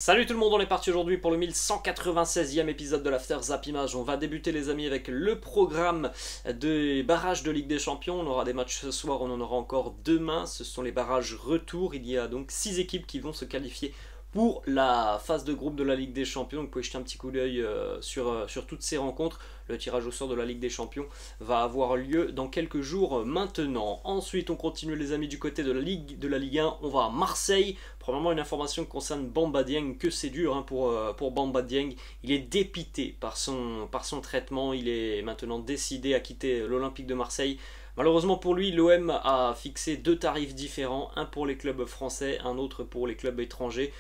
Salut tout le monde, on est parti aujourd'hui pour le 1196e épisode de l'After Zap Image. On va débuter les amis avec le programme des barrages de Ligue des Champions. On aura des matchs ce soir, on en aura encore demain. Ce sont les barrages retour. Il y a donc 6 équipes qui vont se qualifier pour la phase de groupe de la Ligue des Champions. Donc vous pouvez jeter un petit coup d'œil sur toutes ces rencontres. Le tirage au sort de la Ligue des Champions va avoir lieu dans quelques jours maintenant. Ensuite, on continue les amis du côté de la Ligue 1. On va à Marseille. Premièrement, une information qui concerne Bamba Dieng, que c'est dur pour Bamba Dieng. Il est dépité par son traitement. Il est maintenant décidé à quitter l'Olympique de Marseille. Malheureusement pour lui, l'OM a fixé 2 tarifs différents, un pour les clubs français, un autre pour les clubs étrangers.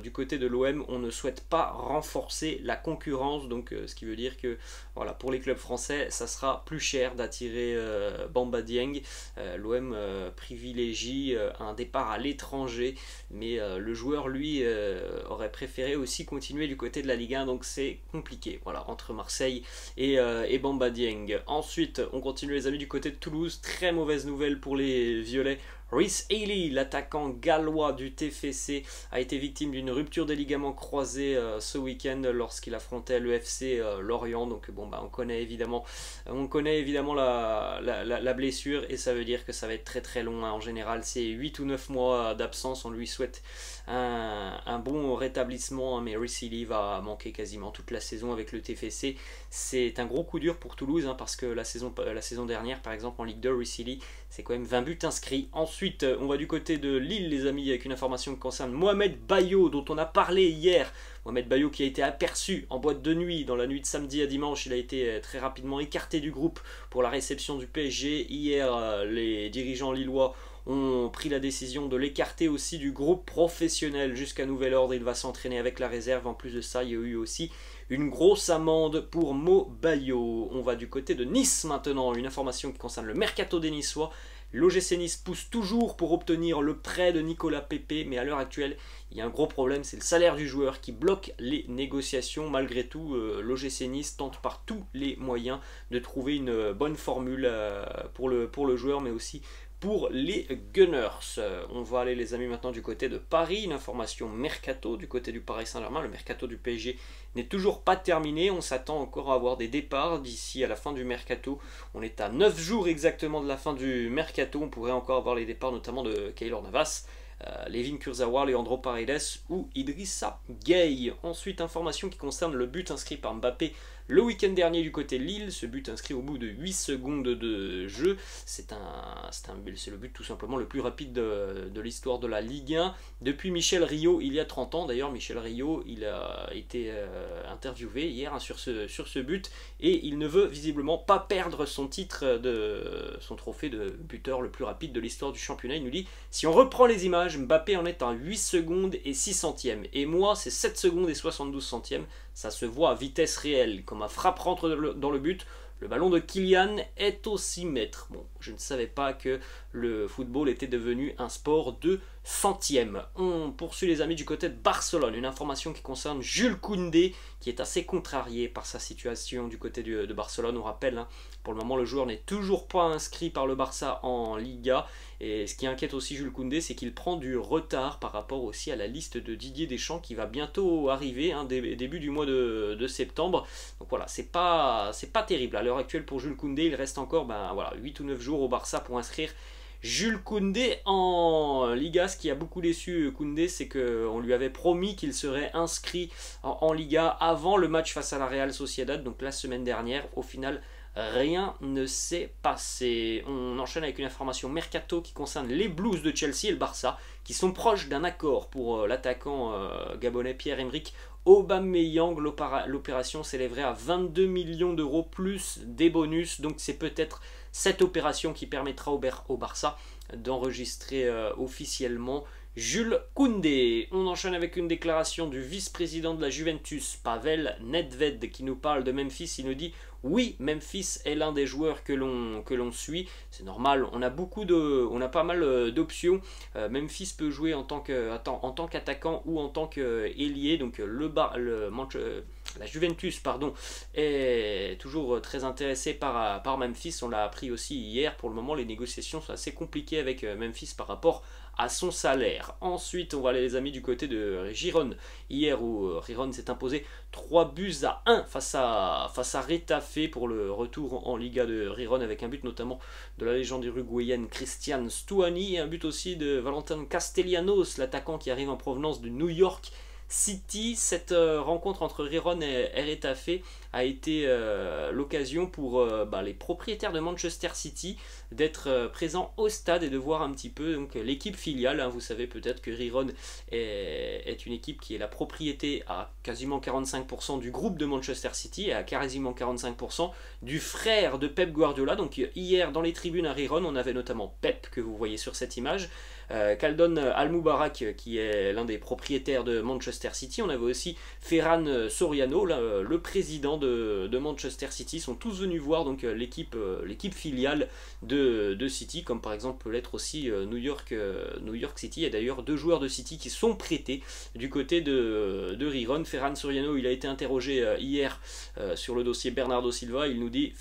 Du côté de l'OM, on ne souhaite pas renforcer la concurrence, donc ce qui veut dire que voilà, pour les clubs français, ça sera plus cher d'attirer Bamba Dieng. L'OM privilégie un départ à l'étranger, mais le joueur, lui, aurait préféré aussi continuer du côté de la Ligue 1, donc c'est compliqué, voilà, entre Marseille et Bamba Dieng. Ensuite, on continue les amis du côté de Toulouse. Très mauvaise nouvelle pour les Violets. Rhys Healey, l'attaquant gallois du TFC, a été victime d'une rupture des ligaments croisés ce week-end lorsqu'il affrontait le FC Lorient. Donc bon, bah, on connaît évidemment la blessure et ça veut dire que ça va être très très long. En général, c'est 8 ou 9 mois d'absence. On lui souhaite un bon rétablissement, mais Rhys Healey va manquer quasiment toute la saison avec le TFC. C'est un gros coup dur pour Toulouse parce que la saison dernière, par exemple, en Ligue 2, Rhys Healey, c'est quand même 20 buts inscrits. Ensuite, on va du côté de Lille, les amis, avec une information qui concerne Mohamed Bayo, dont on a parlé hier. Mohamed Bayo qui a été aperçu en boîte de nuit, dans la nuit de samedi à dimanche. Il a été très rapidement écarté du groupe pour la réception du PSG. Hier, les dirigeants lillois ont pris la décision de l'écarter aussi du groupe professionnel jusqu'à nouvel ordre. Il va s'entraîner avec la réserve. En plus de ça, il y a eu aussi une grosse amende pour Mo Bayo. On va du côté de Nice maintenant. Une information qui concerne le mercato des Niçois. L'OGC Nice pousse toujours pour obtenir le prêt de Nicolas Pepe, mais à l'heure actuelle, il y a un gros problème, c'est le salaire du joueur qui bloque les négociations. Malgré tout, l'OGC Nice tente par tous les moyens de trouver une bonne formule pour le joueur, mais aussi pour les Gunners. On va aller les amis maintenant du côté de Paris, une information mercato du côté du Paris Saint-Germain. Le mercato du PSG n'est toujours pas terminé, on s'attend encore à avoir des départs d'ici à la fin du mercato. On est à 9 jours exactement de la fin du mercato, on pourrait encore avoir les départs notamment de Keylor Navas, Layvin Kurzawa, Leandro Paredes ou Idrissa Gueye. Ensuite, information qui concerne le but inscrit par Mbappé le week-end dernier du côté de Lille. Ce but inscrit au bout de 8 secondes de jeu. C'est le but tout simplement le plus rapide de l'histoire de la Ligue 1. Depuis Michel Rio, il y a 30 ans. D'ailleurs, Michel Rio, il a été interviewé hier sur ce but. Et il ne veut visiblement pas perdre son titre, son trophée de buteur le plus rapide de l'histoire du championnat. Il nous dit, si on reprend les images, Mbappé en est à 8 secondes et 6 centièmes. Et moi, c'est 7 secondes et 72 centièmes. Ça se voit à vitesse réelle. Comme ma frappe rentre dans le but, le ballon de Kylian est aussi maître. Bon, je ne savais pas que le football était devenu un sport de centième. On poursuit les amis du côté de Barcelone. Une information qui concerne Jules Koundé, qui est assez contrarié par sa situation du côté de Barcelone. On rappelle, pour le moment, le joueur n'est toujours pas inscrit par le Barça en Liga. Et ce qui inquiète aussi Jules Koundé, c'est qu'il prend du retard par rapport aussi à la liste de Didier Deschamps qui va bientôt arriver, début du mois de septembre. Donc voilà, c'est pas terrible. À l'heure actuelle pour Jules Koundé, il reste encore 8 ou 9 jours au Barça pour inscrire Jules Koundé en Liga. Ce qui a beaucoup déçu Koundé, c'est qu'on lui avait promis qu'il serait inscrit en Liga avant le match face à la Real Sociedad, donc la semaine dernière. Au final, rien ne s'est passé. On enchaîne avec une information mercato qui concerne les Blues de Chelsea et le Barça, qui sont proches d'un accord pour l'attaquant gabonais Pierre-Emerick Aubameyang. L'opération s'élèverait à 22 millions d'euros plus des bonus, donc c'est peut-être cette opération qui permettra au Barça d'enregistrer officiellement Jules Koundé. On enchaîne avec une déclaration du vice-président de la Juventus, Pavel Nedved, qui nous parle de Memphis. Il nous dit: oui, Memphis est l'un des joueurs que l'on suit. C'est normal, on a pas mal d'options. Memphis peut jouer en tant qu'attaquant ou en tant qu'ailier. Donc la Juventus est toujours très intéressée par Memphis. On l'a appris aussi hier. Pour le moment, les négociations sont assez compliquées avec Memphis par rapport à son salaire. Ensuite, on va aller les amis du côté de Girone, hier où Girone s'est imposé 3-1 face à Retafe pour le retour en Liga de Girone, avec un but notamment de la légende uruguayenne Cristian Stuani, et un but aussi de Valentin Castellanos, l'attaquant qui arrive en provenance de New York City. Cette rencontre entre Girone et Retafe a été l'occasion pour les propriétaires de Manchester City d'être présents au stade et de voir un petit peu l'équipe filiale. Vous savez peut-être que Girone est une équipe qui est la propriété à quasiment 45% du groupe de Manchester City et à quasiment 45% du frère de Pep Guardiola. Donc hier dans les tribunes à Girone, on avait notamment Pep que vous voyez sur cette image, Khaldun Al-Moubarak qui est l'un des propriétaires de Manchester City. On avait aussi Ferran Soriano, le président de Manchester City. Ils sont tous venus voir donc l'équipe filiale de City, comme par exemple peut l'être aussi New York City. Il y a d'ailleurs 2 joueurs de City qui sont prêtés du côté de Girone. Ferran Soriano, il a été interrogé hier sur le dossier Bernardo Silva. Il nous dit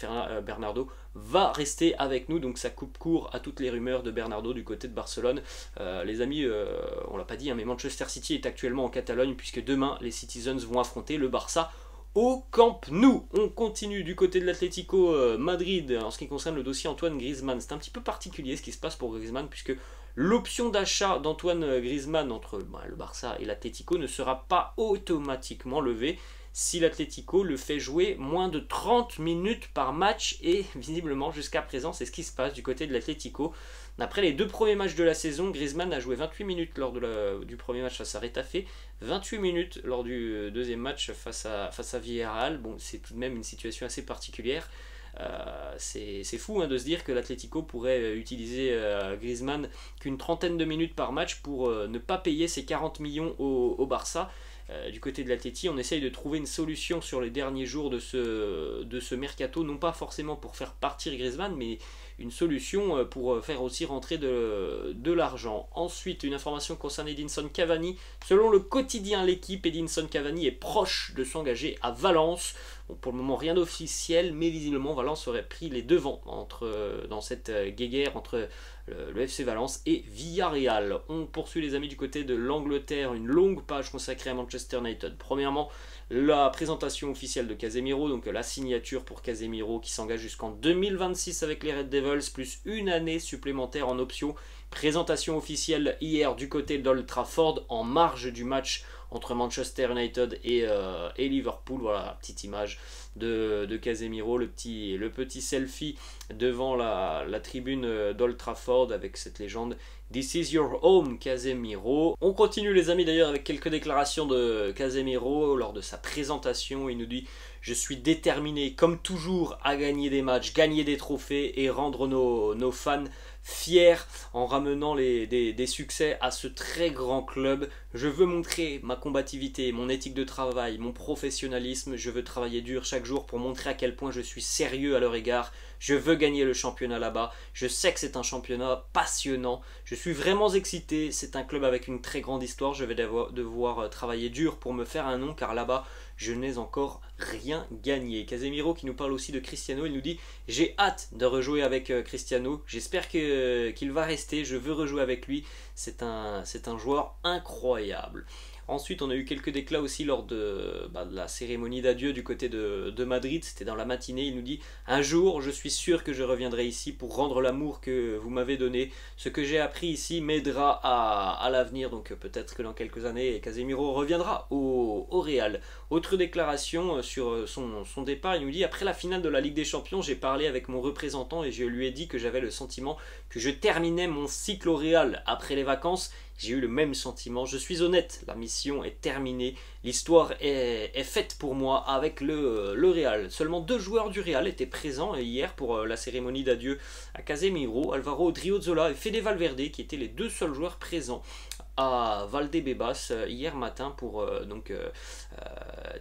Bernardo va rester avec nous, donc ça coupe court à toutes les rumeurs de Bernardo du côté de Barcelone. Les amis, on l'a pas dit, mais Manchester City est actuellement en Catalogne, puisque demain les Citizens vont affronter le Barça au Camp Nou. On continue du côté de l'Atlético Madrid en ce qui concerne le dossier Antoine Griezmann. C'est un petit peu particulier ce qui se passe pour Griezmann, puisque l'option d'achat d'Antoine Griezmann entre le Barça et l'Atlético ne sera pas automatiquement levée si l'Atlético le fait jouer moins de 30 minutes par match, et visiblement jusqu'à présent c'est ce qui se passe du côté de l'Atlético. Après les 2 premiers matchs de la saison, Griezmann a joué 28 minutes lors du premier match face à Retafe, 28 minutes lors du deuxième match face à Villarreal. Bon, c'est tout de même une situation assez particulière. C'est fou de se dire que l'Atlético pourrait utiliser Griezmann qu'une trentaine de minutes par match pour ne pas payer ses 40 millions au Barça. Du côté de l'Atleti, on essaye de trouver une solution sur les derniers jours de ce mercato, non pas forcément pour faire partir Griezmann, mais une solution pour faire aussi rentrer de l'argent. Ensuite, une information concernant Edinson Cavani. Selon le quotidien L'Équipe, Edinson Cavani est proche de s'engager à Valence. Bon, pour le moment, rien d'officiel, mais visiblement, Valence aurait pris les devants dans cette guéguerre entre le FC Valence et Villarreal. On poursuit les amis du côté de l'Angleterre, une longue page consacrée à Manchester United. Premièrement, la présentation officielle de Casemiro, donc la signature pour Casemiro qui s'engage jusqu'en 2026 avec les Red Devils, plus une année supplémentaire en option. Présentation officielle hier du côté d'Old Trafford en marge du match entre Manchester United et Liverpool. Voilà la petite image de Casemiro, le petit selfie devant la tribune d'Old Trafford avec cette légende This is your home Casemiro. On continue les amis d'ailleurs avec quelques déclarations de Casemiro lors de sa présentation. Il nous dit: je suis déterminé comme toujours à gagner des matchs, gagner des trophées et rendre nos fans fiers en ramenant des succès à ce très grand club. Je veux montrer ma combativité, mon éthique de travail, mon professionnalisme. Je veux travailler dur chaque jour pour montrer à quel point je suis sérieux à leur égard. Je veux gagner le championnat là-bas. Je sais que c'est un championnat passionnant. Je suis vraiment excité. C'est un club avec une très grande histoire. Je vais devoir travailler dur pour me faire un nom, car là-bas, je n'ai encore rien gagné. Casemiro qui nous parle aussi de Cristiano. Il nous dit: j'ai hâte de rejouer avec Cristiano. J'espère qu'il va rester. Je veux rejouer avec lui. C'est un joueur incroyable. Ensuite, on a eu quelques déclats aussi lors de la cérémonie d'adieu du côté de Madrid. C'était dans la matinée. Il nous dit: un jour, je suis sûr que je reviendrai ici pour rendre l'amour que vous m'avez donné. Ce que j'ai appris ici m'aidera à l'avenir. Donc peut-être que dans quelques années, Casemiro reviendra au Real. Autre déclaration sur son départ. Il nous dit: après la finale de la Ligue des Champions, j'ai parlé avec mon représentant et je lui ai dit que j'avais le sentiment que je terminais mon cycle au Real après les vacances. J'ai eu le même sentiment. Je suis honnête, la mission est terminée. L'histoire est faite pour moi avec le Real. Seulement 2 joueurs du Real étaient présents hier pour la cérémonie d'adieu à Casemiro: Alvaro Odriozola et Fede Valverde, qui étaient les 2 seuls joueurs présents à Valdebebas hier matin pour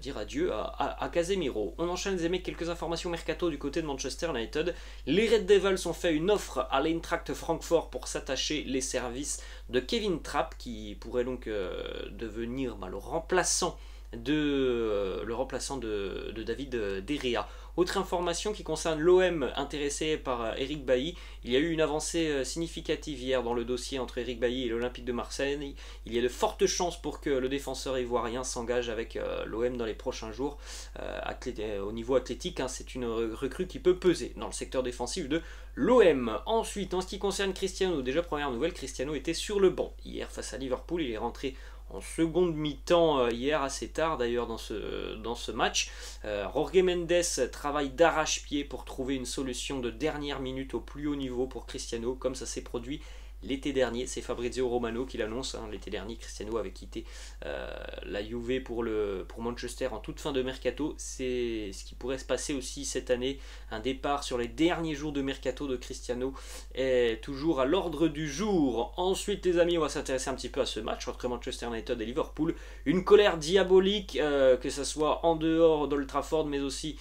dire adieu à Casemiro. On enchaîne les amis, quelques informations mercato du côté de Manchester United. Les Red Devils ont fait une offre à l'Eintracht Francfort pour s'attacher les services de Kevin Trapp, qui pourrait donc devenir le remplaçant le remplaçant de David De Gea. Autre information qui concerne l'OM intéressé par Eric Bailly, il y a eu une avancée significative hier dans le dossier entre Eric Bailly et l'Olympique de Marseille. Il y a de fortes chances pour que le défenseur ivoirien s'engage avec l'OM dans les prochains jours. Au niveau athlétique, c'est une recrue qui peut peser dans le secteur défensif de l'OM. Ensuite, en ce qui concerne Cristiano, déjà première nouvelle, Cristiano était sur le banc hier face à Liverpool. Il est rentré en seconde mi-temps hier, assez tard d'ailleurs dans ce match. Jorge Mendes travaille d'arrache-pied pour trouver une solution de dernière minute au plus haut niveau pour Cristiano, comme ça s'est produit l'été dernier. C'est Fabrizio Romano qui l'annonce. L'été dernier, Cristiano avait quitté la Juve pour Manchester en toute fin de mercato. C'est ce qui pourrait se passer aussi cette année. Un départ sur les derniers jours de mercato de Cristiano est toujours à l'ordre du jour. Ensuite, les amis, on va s'intéresser un petit peu à ce match entre Manchester United et Liverpool. Une colère diabolique, que ce soit en dehors d'Old Trafford, mais aussi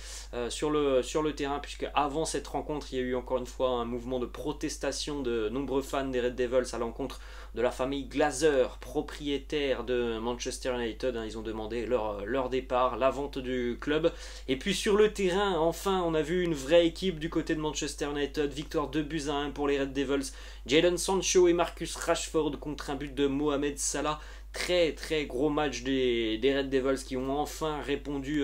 sur le terrain, puisque avant cette rencontre, il y a eu encore une fois un mouvement de protestation de nombreux fans des Red Devils à l'encontre de la famille Glazer, propriétaire de Manchester United. Ils ont demandé leur départ, la vente du club. Et puis sur le terrain, enfin, on a vu une vraie équipe du côté de Manchester United. Victoire 2-1 pour les Red Devils. Jadon Sancho et Marcus Rashford contre un but de Mohamed Salah. Très très gros match des Red Devils qui ont enfin répondu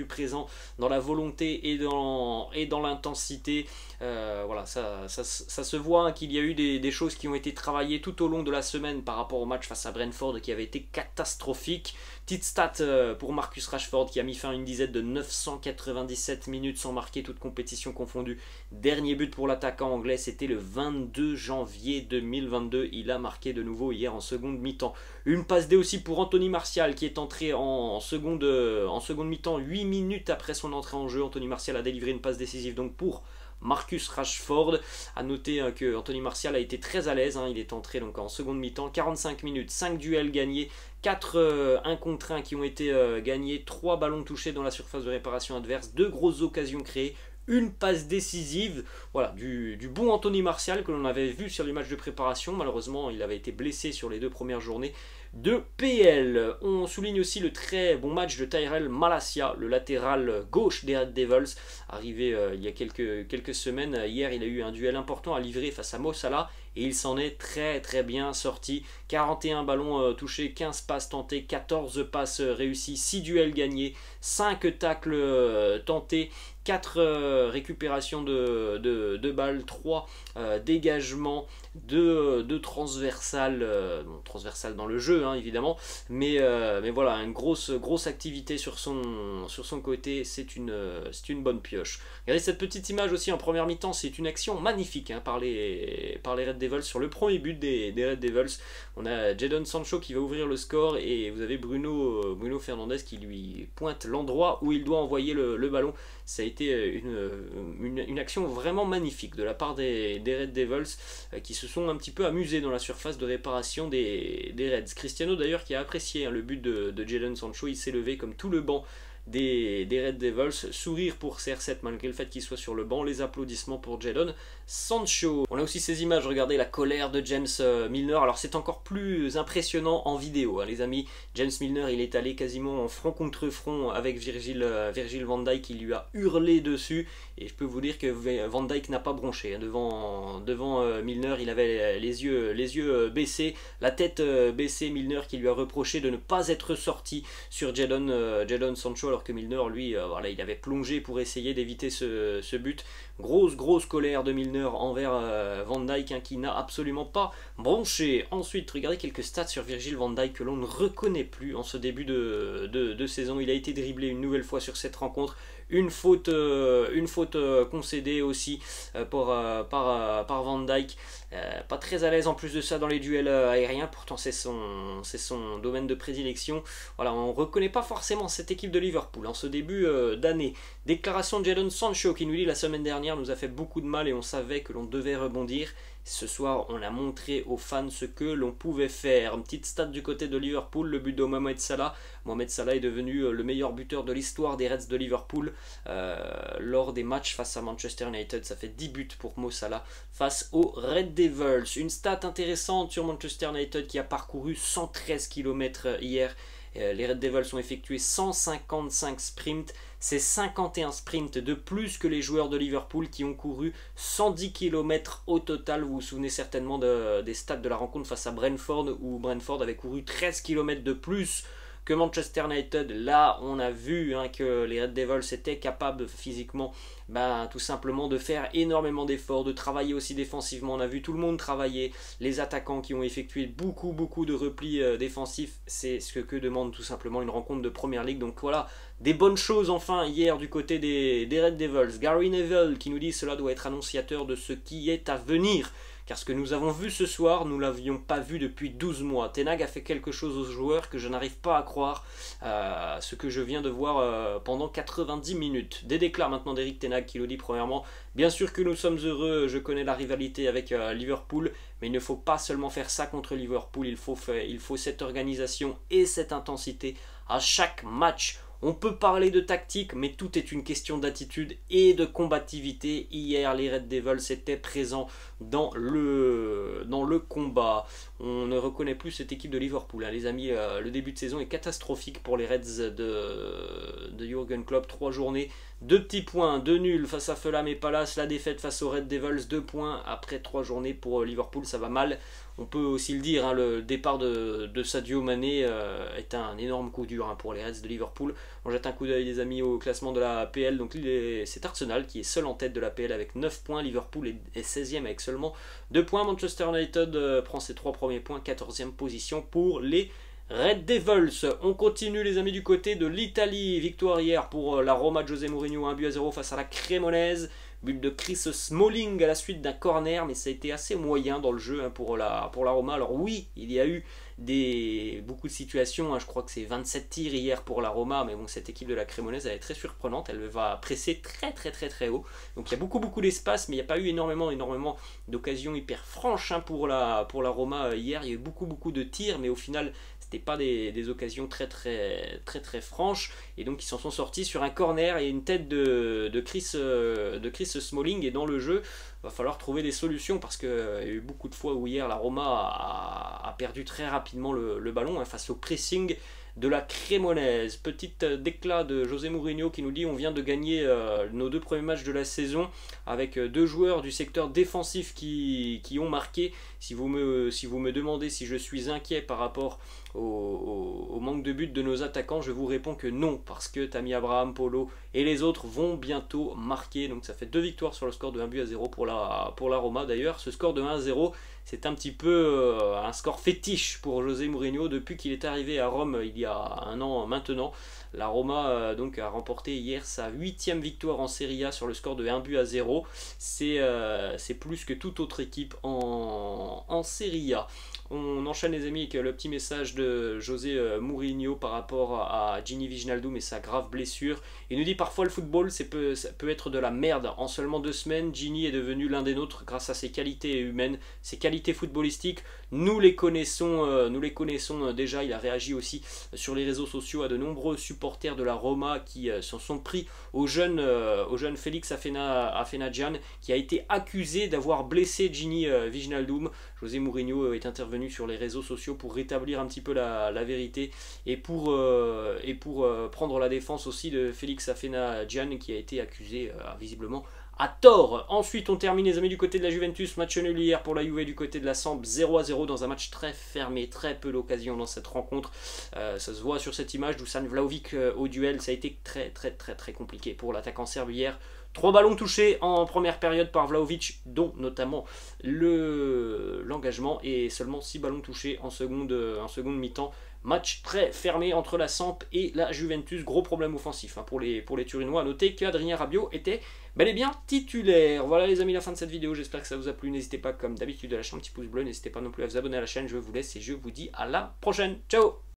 présent dans la volonté et dans l'intensité. Voilà, ça se voit qu'il y a eu des choses qui ont été travaillées tout au long de la semaine par rapport au match face à Brentford qui avait été catastrophique. Petite stat pour Marcus Rashford qui a mis fin à une dizaine de 997 minutes sans marquer, toute compétition confondue. Dernier but pour l'attaquant anglais, c'était le 22 janvier 2022. Il a marqué de nouveau hier en seconde mi-temps. Une passe D aussi pour Anthony Martial qui est entré en seconde mi-temps 8 minutes après son entrée en jeu. Anthony Martial a délivré une passe décisive donc pour Marcus Rashford. A noter que Anthony Martial a été très à l'aise. Il est entré donc en seconde mi-temps. 45 minutes, 5 duels gagnés, 4 1 contre 1 qui ont été gagnés, 3 ballons touchés dans la surface de réparation adverse, 2 grosses occasions créées, une passe décisive. Voilà, du bon Anthony Martial que l'on avait vu sur les matchs de préparation. Malheureusement, il avait été blessé sur les 2 premières journées de PL. On souligne aussi le très bon match de Tyrell Malacia, le latéral gauche des Red Devils, arrivé il y a quelques semaines. Hier, il a eu un duel important à livrer face à Mo Salah et il s'en est très très bien sorti. 41 ballons touchés, 15 passes tentées, 14 passes réussies, 6 duels gagnés, 5 tacles tentés, 4 récupérations de balles, 3 dégagements, 2 transversales, transversales dans le jeu évidemment, mais voilà, une grosse activité sur son côté. C'est une bonne pioche. Regardez cette petite image aussi en première mi-temps, c'est une action magnifique par les Red Devils. Sur le premier but des Red Devils, on a Jadon Sancho qui va ouvrir le score et vous avez Bruno Fernandes qui lui pointe l'endroit où il doit envoyer le ballon. Ça a été une action vraiment magnifique de la part des Red Devils qui se sont un petit peu amusés dans la surface de réparation des Reds. Cristiano d'ailleurs qui a apprécié le but de Jadon Sancho, il s'est levé comme tout le banc des Red Devils, sourire pour CR7 malgré le fait qu'il soit sur le banc, les applaudissements pour Jadon Sancho. On a aussi ces images, regardez la colère de James Milner. Alors c'est encore plus impressionnant en vidéo les amis. James Milner, il est allé quasiment en front contre front avec Virgil van Dijk qui lui a hurlé dessus et je peux vous dire que Van Dijk n'a pas bronché devant Milner. Il avait les yeux baissés, la tête baissée. Milner qui lui a reproché de ne pas être sorti sur Jadon Sancho alors que Milner lui voilà, il avait plongé pour essayer d'éviter ce but. Grosse colère de Milner envers Van Dijk qui n'a absolument pas bronché. Ensuite, regardez quelques stats sur Virgil van Dijk que l'on ne reconnaît plus en ce début de saison. Il a été dribblé une nouvelle fois sur cette rencontre. Une faute concédée aussi par Van Dijk. Pas très à l'aise en plus de ça dans les duels aériens, pourtant c'est son domaine de prédilection. Voilà, on ne reconnaît pas forcément cette équipe de Liverpool en ce début d'année. Déclaration de Jadon Sancho qui nous dit la semaine dernière nous a fait beaucoup de mal et on savait que l'on devait rebondir. Ce soir, on a montré aux fans ce que l'on pouvait faire. Une petite stat du côté de Liverpool, le but de Mohamed Salah. Mohamed Salah est devenu le meilleur buteur de l'histoire des Reds de Liverpool lors des matchs face à Manchester United. Ça fait 10 buts pour Mo Salah face aux Red Devils. Une stat intéressante sur Manchester United qui a parcouru 113 km hier. Les Red Devils ont effectué 155 sprints. C'est 51 sprints de plus que les joueurs de Liverpool qui ont couru 110 km au total. Vous vous souvenez certainement des stats de la rencontre face à Brentford, où Brentford avait couru 13 km de plus que Manchester United. Là, on a vu que les Red Devils étaient capables physiquement, tout simplement de faire énormément d'efforts, de travailler aussi défensivement. On a vu tout le monde travailler, les attaquants qui ont effectué beaucoup de replis défensifs. C'est ce que demande tout simplement une rencontre de Premier League. Donc voilà, des bonnes choses enfin hier du côté des Red Devils. Gary Neville qui nous dit cela doit être annonciateur de ce qui est à venir. Car ce que nous avons vu ce soir, nous ne l'avions pas vu depuis 12 mois. Ten Hag a fait quelque chose aux joueurs que je n'arrive pas à croire, ce que je viens de voir pendant 90 minutes. Des déclats maintenant d'Eric Ten Hag qui le dit premièrement. Bien sûr que nous sommes heureux, je connais la rivalité avec Liverpool, mais il ne faut pas seulement faire ça contre Liverpool, il faut cette organisation et cette intensité à chaque match. On peut parler de tactique, mais tout est une question d'attitude et de combativité. Hier, les Red Devils étaient présents dans le combat. On ne reconnaît plus cette équipe de Liverpool. Les amis, le début de saison est catastrophique pour les Reds de Jürgen Klopp. 3 journées, 2 petits points, 2 nuls face à Fulham et Palace. La défaite face aux Red Devils, 2 points après 3 journées pour Liverpool. Ça va mal. On peut aussi le dire, le départ de Sadio Mané est un énorme coup dur pour les Reds de Liverpool. On jette un coup d'œil, les amis, au classement de la PL. Donc c'est Arsenal qui est seul en tête de la PL avec 9 points. Liverpool est 16e avec seulement 2 points. Manchester United prend ses 3 premiers points. 14e position pour les Red Devils. On continue, les amis, du côté de l'Italie. Victoire hier pour la Roma de José Mourinho, 1-0 face à la Cremonese. But de Chris Smalling à la suite d'un corner, mais ça a été assez moyen dans le jeu pour la Roma. Alors oui, il y a eu beaucoup de situations, je crois que c'est 27 tirs hier pour la Roma, mais bon, cette équipe de la Cremonese elle est très surprenante, elle va presser très haut. Donc il y a beaucoup d'espace, mais il n'y a pas eu énormément d'occasions hyper franches pour la Roma hier. Il y a eu beaucoup de tirs, mais au final c'était pas des occasions très franches, et donc ils s'en sont sortis sur un corner et une tête de Chris Smalling. Et dans le jeu, va falloir trouver des solutions, parce qu'il y a eu beaucoup de fois où hier la Roma a perdu très rapidement le ballon face au pressing de la Cremonese. Petite déclat de José Mourinho qui nous dit on vient de gagner nos 2 premiers matchs de la saison avec 2 joueurs du secteur défensif qui ont marqué. Si vous me demandez si je suis inquiet par rapport au manque de buts de nos attaquants, je vous réponds que non, parce que Tammy Abraham, Polo et les autres vont bientôt marquer. Donc ça fait 2 victoires sur le score de 1-0 pour la Roma. D'ailleurs, ce score de 1-0, c'est un petit peu un score fétiche pour José Mourinho depuis qu'il est arrivé à Rome il y a 1 an maintenant. La Roma donc a remporté hier sa 8e victoire en Serie A sur le score de 1-0. C'est plus que toute autre équipe en Serie A. On enchaîne, les amis, avec le petit message de José Mourinho par rapport à Gini Wijnaldum et sa grave blessure. Il nous dit parfois le football ça peut être de la merde. En seulement 2 semaines, Gini est devenu l'un des nôtres grâce à ses qualités humaines, ses qualités footballistiques. Nous les connaissons déjà. Il a réagi aussi sur les réseaux sociaux à de nombreux supporters de la Roma qui s'en sont pris au jeune Félix Afenagian, qui a été accusé d'avoir blessé Gini Wijnaldum. José Mourinho est intervenu sur les réseaux sociaux pour rétablir un petit peu la vérité et pour prendre la défense aussi de Félix Afenagian, qui a été accusé visiblement à tort. Ensuite, on termine, les amis, du côté de la Juventus. Match nul hier pour la Juve du côté de la Samp, 0-0 dans un match très fermé, très peu d'occasions dans cette rencontre. Ça se voit sur cette image. Dusan Vlahovic au duel, ça a été très compliqué pour l'attaquant serbe hier. 3 ballons touchés en première période par Vlahovic, dont notamment l'engagement, et seulement 6 ballons touchés en seconde mi-temps. Match très fermé entre la Samp et la Juventus. Gros problème offensif pour les Turinois. A noter qu'Adrien Rabiot était bel et bien titulaire. Voilà, les amis, la fin de cette vidéo. J'espère que ça vous a plu. N'hésitez pas, comme d'habitude, à lâcher un petit pouce bleu. N'hésitez pas non plus à vous abonner à la chaîne. Je vous laisse et je vous dis à la prochaine. Ciao!